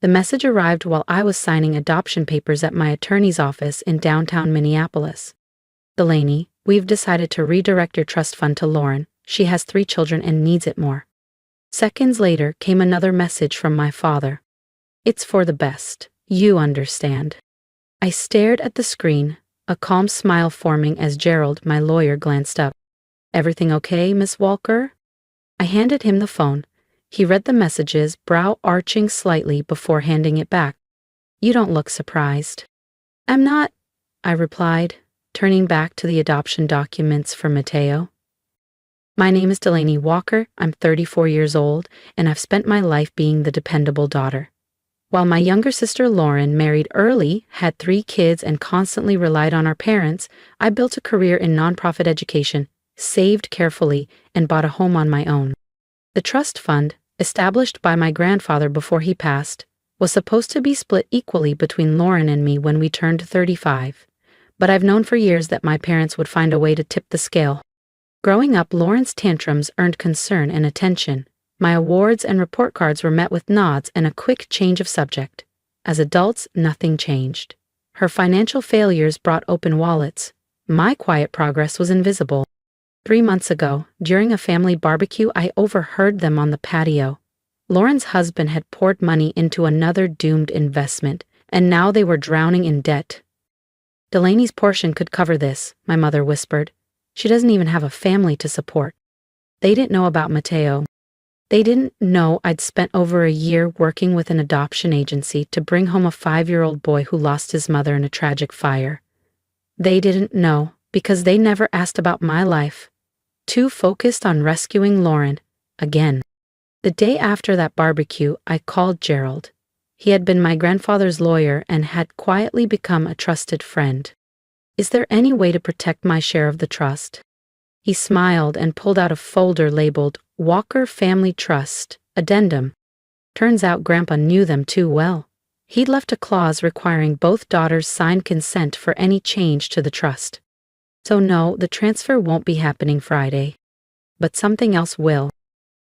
The message arrived while I was signing adoption papers at my attorney's office in downtown Minneapolis. Delaney, we've decided to redirect your trust fund to Lauren. She has 3 children and needs it more. Seconds later came another message from my father. It's for the best. You understand. I stared at the screen, a calm smile forming as Gerald, my lawyer, glanced up. Everything okay, Miss Walker? I handed him the phone. He read the messages, brow arching slightly before handing it back. You don't look surprised. I'm not, I replied, turning back to the adoption documents for Mateo. My name is Delaney Walker, I'm 34 years old, and I've spent my life being the dependable daughter. While my younger sister Lauren married early, had 3 kids, and constantly relied on our parents, I built a career in nonprofit education, saved carefully, and bought a home on my own. The trust fund, established by my grandfather before he passed, was supposed to be split equally between Lauren and me when we turned 35. But I've known for years that my parents would find a way to tip the scale. Growing up, Lauren's tantrums earned concern and attention. My awards and report cards were met with nods and a quick change of subject. As adults, nothing changed. Her financial failures brought open wallets. My quiet progress was invisible. 3 months ago, during a family barbecue, I overheard them on the patio. Lauren's husband had poured money into another doomed investment, and now they were drowning in debt. Delaney's portion could cover this, my mother whispered. She doesn't even have a family to support. They didn't know about Mateo. They didn't know I'd spent over a year working with an adoption agency to bring home a 5-year-old boy who lost his mother in a tragic fire. They didn't know because they never asked about my life. Too focused on rescuing Lauren, again. The day after that barbecue, I called Gerald. He had been my grandfather's lawyer and had quietly become a trusted friend. Is there any way to protect my share of the trust? He smiled and pulled out a folder labeled Walker Family Trust, Addendum. Turns out Grandpa knew them too well. He'd left a clause requiring both daughters sign consent for any change to the trust. So no, the transfer won't be happening Friday. But something else will.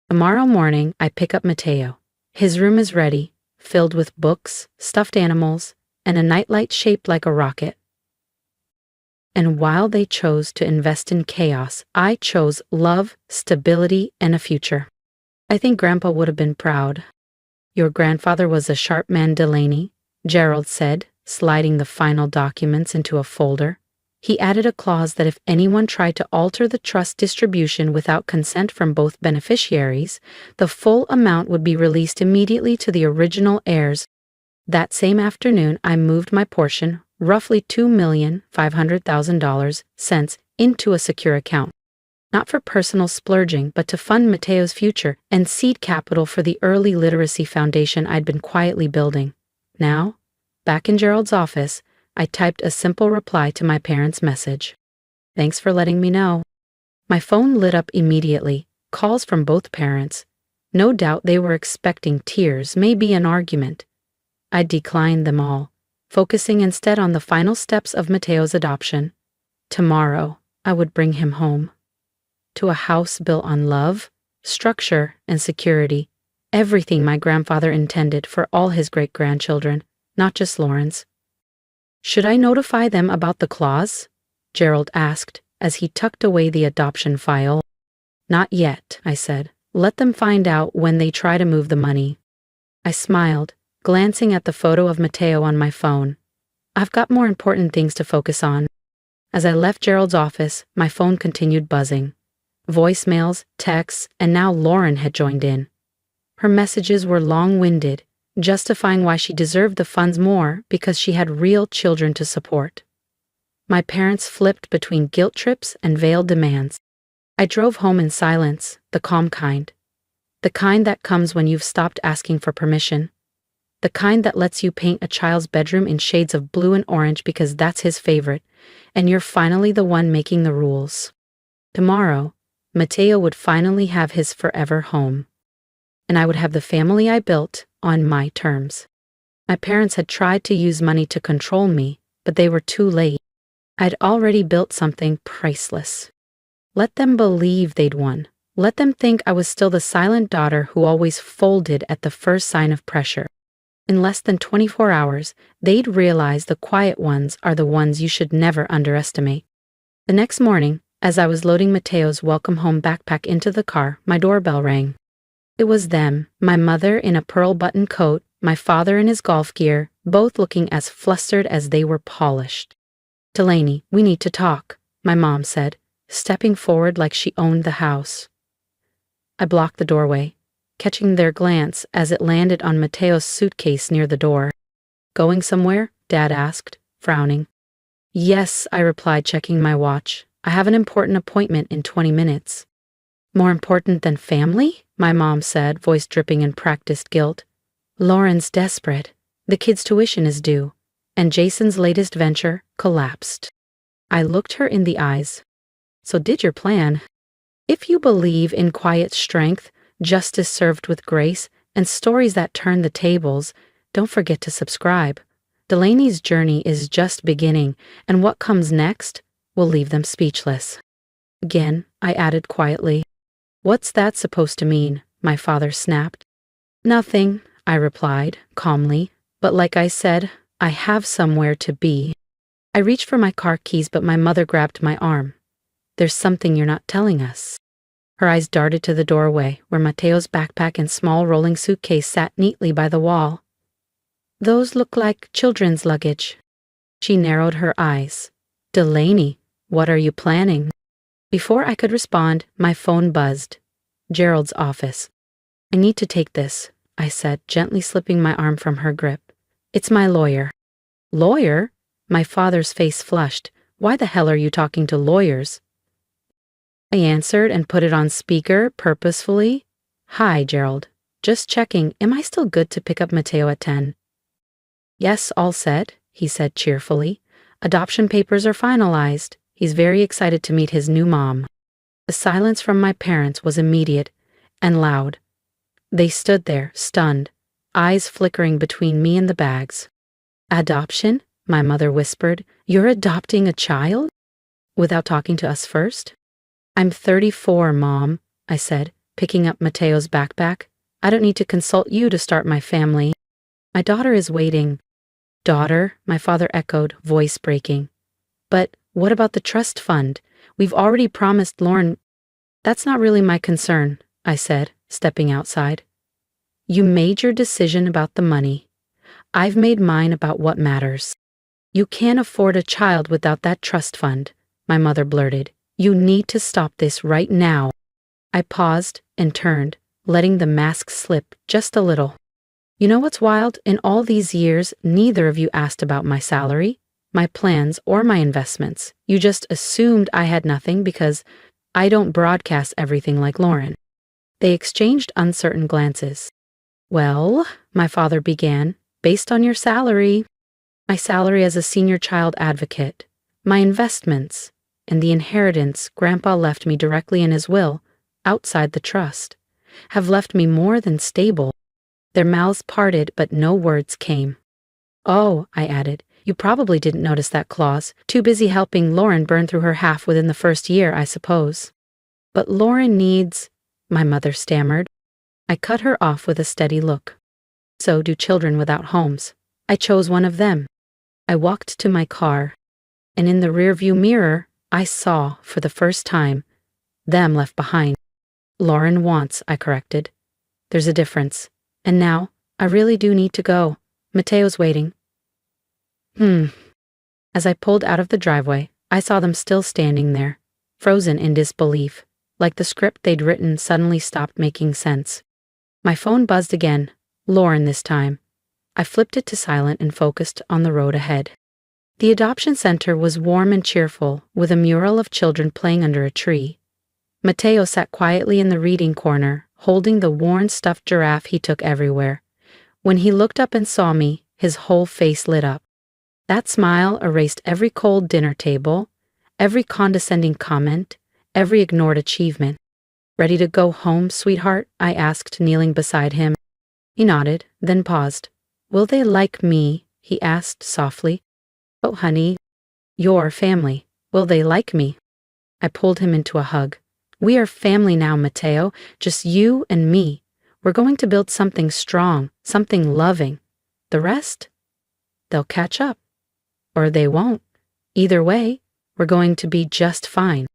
Tomorrow morning, I pick up Mateo. His room is ready, filled with books, stuffed animals, and a nightlight shaped like a rocket. And while they chose to invest in chaos, I chose love, stability, and a future. I think Grandpa would have been proud. Your grandfather was a sharp man, Delaney, Gerald said, sliding the final documents into a folder. He added a clause that if anyone tried to alter the trust distribution without consent from both beneficiaries, the full amount would be released immediately to the original heirs. That same afternoon, I moved my portion, roughly $2,500,000, into a secure account. Not for personal splurging, but to fund Mateo's future and seed capital for the early literacy foundation I'd been quietly building. Now, back in Gerald's office, I typed a simple reply to my parents' message. Thanks for letting me know. My phone lit up immediately, calls from both parents. No doubt they were expecting tears, maybe an argument. I declined them all, focusing instead on the final steps of Mateo's adoption. Tomorrow, I would bring him home. To a house built on love, structure, and security. Everything my grandfather intended for all his great-grandchildren, not just Lauren's. Should I notify them about the clause? Gerald asked as he tucked away the adoption file. Not yet, I said. Let them find out when they try to move the money. I smiled, glancing at the photo of Mateo on my phone. I've got more important things to focus on. As I left Gerald's office, my phone continued buzzing. Voicemails, texts, and now Lauren had joined in. Her messages were long-winded, justifying why she deserved the funds more because she had real children to support. My parents flipped between guilt trips and veiled demands. I drove home in silence, the calm kind. The kind that comes when you've stopped asking for permission. The kind that lets you paint a child's bedroom in shades of blue and orange because that's his favorite, and you're finally the one making the rules. Tomorrow, Mateo would finally have his forever home. And I would have the family I built on my terms. My parents had tried to use money to control me, but they were too late. I'd already built something priceless. Let them believe they'd won. Let them think I was still the silent daughter who always folded at the first sign of pressure. In less than 24 hours, they'd realize the quiet ones are the ones you should never underestimate. The next morning, as I was loading Mateo's welcome home backpack into the car, my doorbell rang. It was them, my mother in a pearl-button coat, my father in his golf gear, both looking as flustered as they were polished. "Delaney, we need to talk," my mom said, stepping forward like she owned the house. I blocked the doorway, catching their glance as it landed on Mateo's suitcase near the door. "Going somewhere?" Dad asked, frowning. "Yes," I replied, checking my watch. "I have an important appointment in 20 minutes. "More important than family?" my mom said, voice dripping in practiced guilt. "Lauren's desperate. The kid's tuition is due, and Jason's latest venture collapsed." I looked her in the eyes. "So did your plan. If you believe in quiet strength, justice served with grace, and stories that turn the tables, don't forget to subscribe. Delaney's journey is just beginning, and what comes next will leave them speechless." Again, I added quietly. "What's that supposed to mean?" my father snapped. "Nothing," I replied, calmly, "but like I said, I have somewhere to be." I reached for my car keys, but my mother grabbed my arm. "There's something you're not telling us." Her eyes darted to the doorway, where Mateo's backpack and small rolling suitcase sat neatly by the wall. "Those look like children's luggage." She narrowed her eyes. "Delaney, what are you planning?" Before I could respond, my phone buzzed. Gerald's office. "I need to take this," I said, gently slipping my arm from her grip. "It's my lawyer." "Lawyer?" My father's face flushed. "Why the hell are you talking to lawyers?" I answered and put it on speaker purposefully. "Hi, Gerald. Just checking, am I still good to pick up Mateo at 10? "Yes, all set," he said cheerfully. "Adoption papers are finalized. He's very excited to meet his new mom." The silence from my parents was immediate and loud. They stood there, stunned, eyes flickering between me and the bags. "Adoption?" my mother whispered. "You're adopting a child? Without talking to us first?" "I'm 34, Mom," I said, picking up Mateo's backpack. "I don't need to consult you to start my family. My daughter is waiting." "Daughter?" my father echoed, voice breaking. "But what about the trust fund? We've already promised Lauren." "That's not really my concern," I said, stepping outside. "You made your decision about the money. I've made mine about what matters." "You can't afford a child without that trust fund," my mother blurted. "You need to stop this right now." I paused and turned, letting the mask slip just a little. "You know what's wild? In all these years, neither of you asked about my salary, my plans, or my investments. You just assumed I had nothing because I don't broadcast everything like Lauren." They exchanged uncertain glances. "Well," my father began, "based on your salary." "My salary as a senior child advocate, my investments, and the inheritance Grandpa left me directly in his will, outside the trust, have left me more than stable." Their mouths parted, but no words came. "Oh," I added, "you probably didn't notice that clause. Too busy helping Lauren burn through her half within the first year, I suppose." "But Lauren needs," my mother stammered. I cut her off with a steady look. "So do children without homes. I chose one of them." I walked to my car, and in the rearview mirror, I saw, for the first time, them left behind. "Lauren wants," I corrected. "There's a difference. And now, I really do need to go. Mateo's waiting." As I pulled out of the driveway, I saw them still standing there, frozen in disbelief, like the script they'd written suddenly stopped making sense. My phone buzzed again, Lauren this time. I flipped it to silent and focused on the road ahead. The adoption center was warm and cheerful, with a mural of children playing under a tree. Mateo sat quietly in the reading corner, holding the worn stuffed giraffe he took everywhere. When he looked up and saw me, his whole face lit up. That smile erased every cold dinner table, every condescending comment, every ignored achievement. "Ready to go home, sweetheart?" I asked, kneeling beside him. He nodded, then paused. "Will they like me?" he asked softly. "Oh, honey, your family. Will they like me?" I pulled him into a hug. "We are family now, Mateo, just you and me. We're going to build something strong, something loving. The rest? They'll catch up. Or they won't. Either way, we're going to be just fine.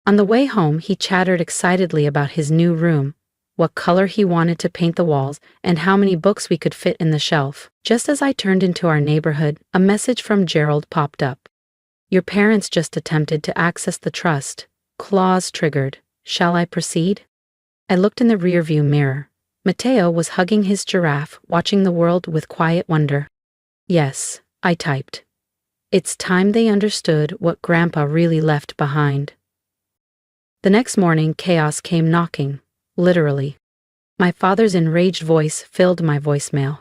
On the way home, he chattered excitedly about his new room, what color he wanted to paint the walls, and how many books we could fit in the shelf. Just as I turned into our neighborhood, a message from Gerald popped up. Your parents just attempted to access the trust. Clause triggered. Shall I proceed? I looked in the rearview mirror. Mateo was hugging his giraffe, watching the world with quiet wonder. Yes, I typed. It's time they understood what Grandpa really left behind. The next morning, chaos came knocking, literally. My father's enraged voice filled my voicemail.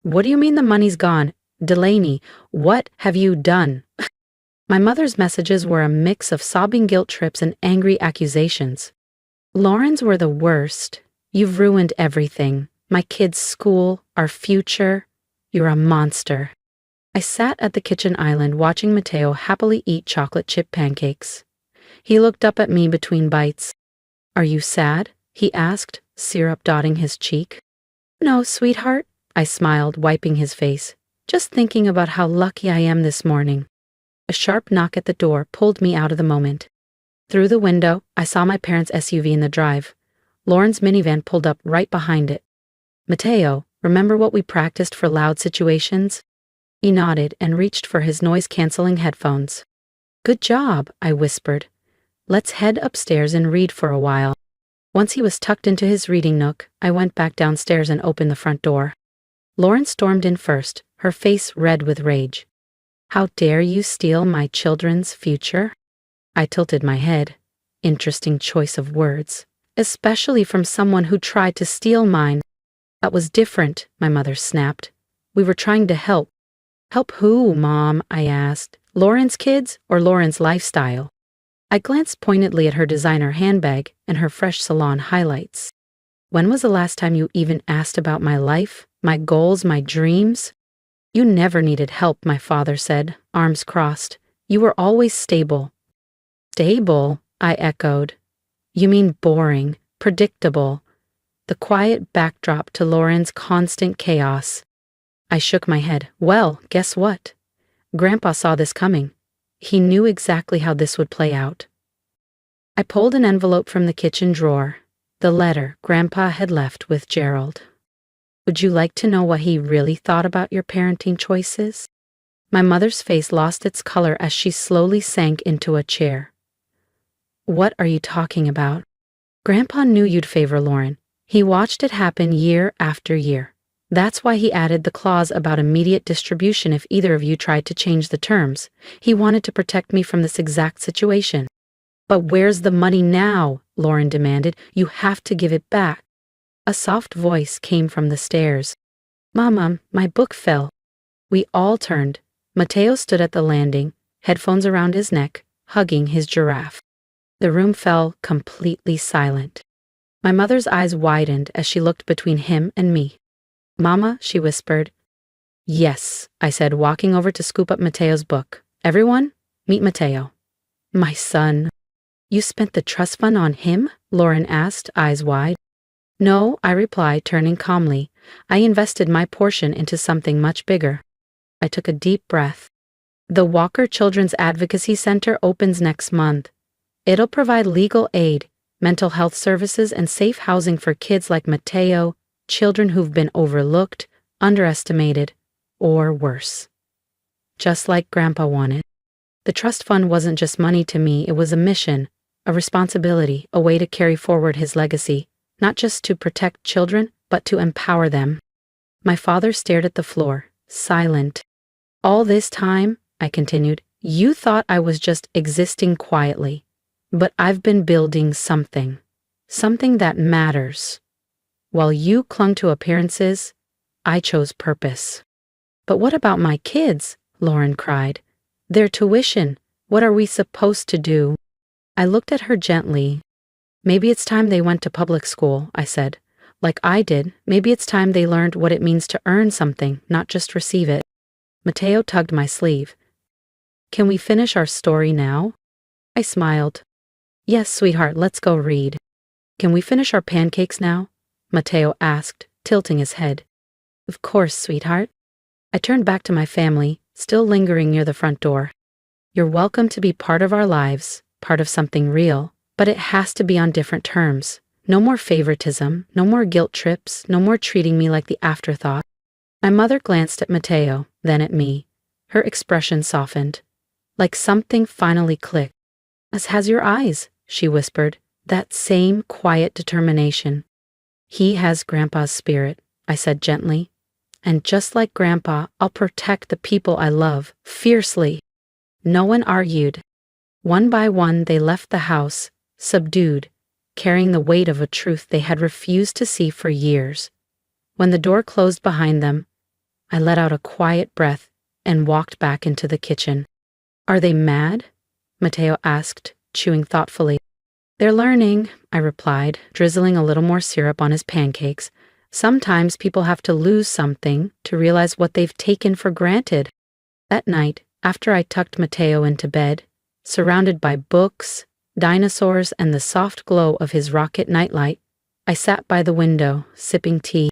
What do you mean the money's gone? Delaney, what have you done? My mother's messages were a mix of sobbing guilt trips and angry accusations. Lauren's were the worst. You've ruined everything. My kids' school, our future. You're a monster. I sat at the kitchen island watching Mateo happily eat chocolate chip pancakes. He looked up at me between bites. Are you sad? He asked, syrup dotting his cheek. No, sweetheart, I smiled, wiping his face. Just thinking about how lucky I am this morning. A sharp knock at the door pulled me out of the moment. Through the window, I saw my parents' SUV in the drive. Lauren's minivan pulled up right behind it. Mateo, remember what we practiced for loud situations? He nodded and reached for his noise-canceling headphones. Good job, I whispered. Let's head upstairs and read for a while. Once he was tucked into his reading nook, I went back downstairs and opened the front door. Lauren stormed in first, her face red with rage. How dare you steal my children's future? I tilted my head. Interesting choice of words, especially from someone who tried to steal mine. That was different, my mother snapped. We were trying to help. Help who, Mom? I asked. Lauren's kids or Lauren's lifestyle? I glanced pointedly at her designer handbag and her fresh salon highlights. When was the last time you even asked about my life, my goals, my dreams? You never needed help, my father said, arms crossed. You were always stable. Stable? I echoed. You mean boring, predictable. The quiet backdrop to Lauren's constant chaos. I shook my head. Well, guess what? Grandpa saw this coming. He knew exactly how this would play out. I pulled an envelope from the kitchen drawer, the letter Grandpa had left with Gerald. Would you like to know what he really thought about your parenting choices? My mother's face lost its color as she slowly sank into a chair. What are you talking about? Grandpa knew you'd favor Lauren. He watched it happen year after year. That's why he added the clause about immediate distribution if either of you tried to change the terms. He wanted to protect me from this exact situation. But where's the money now? Lauren demanded. You have to give it back. A soft voice came from the stairs. Mama, my book fell. We all turned. Mateo stood at the landing, headphones around his neck, hugging his giraffe. The room fell completely silent. My mother's eyes widened as she looked between him and me. Mama, she whispered. Yes, I said, walking over to scoop up Mateo's book. Everyone, meet Mateo. My son. You spent the trust fund on him? Lauren asked, eyes wide. No, I replied, turning calmly. I invested my portion into something much bigger. I took a deep breath. The Walker Children's Advocacy Center opens next month. It'll provide legal aid, mental health services, and safe housing for kids like Mateo, children who've been overlooked, underestimated, or worse. Just like Grandpa wanted. The trust fund wasn't just money to me, it was a mission, a responsibility, a way to carry forward his legacy, not just to protect children, but to empower them. My father stared at the floor, silent. All this time, I continued, you thought I was just existing quietly. But I've been building something that matters. While you clung to appearances, I chose purpose. But what about my kids? Lauren cried. Their tuition, what are we supposed to do? I looked at her gently. Maybe it's time they went to public school, I said. Like I did, maybe it's time they learned what it means to earn something, not just receive it. Mateo tugged my sleeve. Can we finish our story now? I smiled. Yes, sweetheart, let's go read. Can we finish our pancakes now? Mateo asked, tilting his head. Of course, sweetheart. I turned back to my family, still lingering near the front door. You're welcome to be part of our lives, part of something real, but it has to be on different terms. No more favoritism, no more guilt trips, no more treating me like the afterthought. My mother glanced at Mateo, then at me. Her expression softened, like something finally clicked. "As has your eyes," she whispered, that same quiet determination. "He has Grandpa's spirit," I said gently. "And just like Grandpa, I'll protect the people I love, fiercely." No one argued. One by one they left the house, subdued, carrying the weight of a truth they had refused to see for years. When the door closed behind them, I let out a quiet breath and walked back into the kitchen. "Are they mad?" Mateo asked, chewing thoughtfully. "They're learning," I replied, drizzling a little more syrup on his pancakes. "Sometimes people have to lose something to realize what they've taken for granted." That night, after I tucked Mateo into bed, surrounded by books, dinosaurs, and the soft glow of his rocket nightlight, I sat by the window, sipping tea.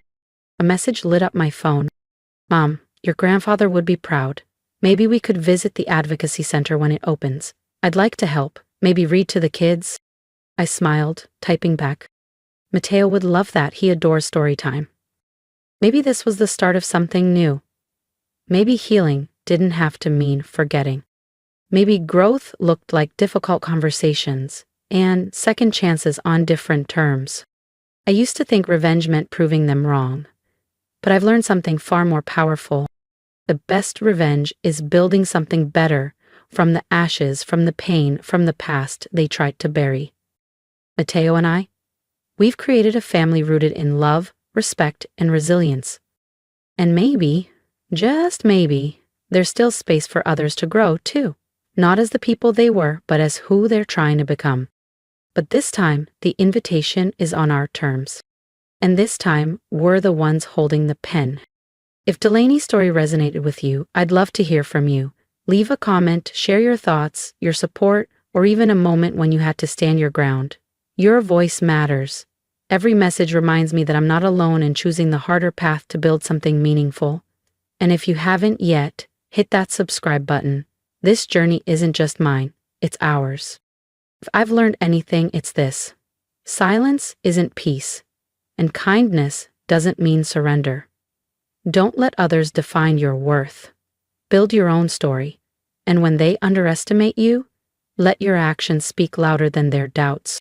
A message lit up my phone. "Mom, your grandfather would be proud. Maybe we could visit the advocacy center when it opens. I'd like to help, maybe read to the kids." I smiled, typing back. "Mateo would love that. He adores story time." Maybe this was the start of something new. Maybe healing didn't have to mean forgetting. Maybe growth looked like difficult conversations and second chances on different terms. I used to think revenge meant proving them wrong, but I've learned something far more powerful. The best revenge is building something better from the ashes, from the pain, from the past they tried to bury. Mateo and I, we've created a family rooted in love, respect, and resilience. And maybe, just maybe, there's still space for others to grow, too. Not as the people they were, but as who they're trying to become. But this time, the invitation is on our terms. And this time, we're the ones holding the pen. If Delaney's story resonated with you, I'd love to hear from you. Leave a comment, share your thoughts, your support, or even a moment when you had to stand your ground. Your voice matters. Every message reminds me that I'm not alone in choosing the harder path to build something meaningful. And if you haven't yet, hit that subscribe button. This journey isn't just mine, it's ours. If I've learned anything, it's this. Silence isn't peace, and kindness doesn't mean surrender. Don't let others define your worth. Build your own story, and when they underestimate you, let your actions speak louder than their doubts.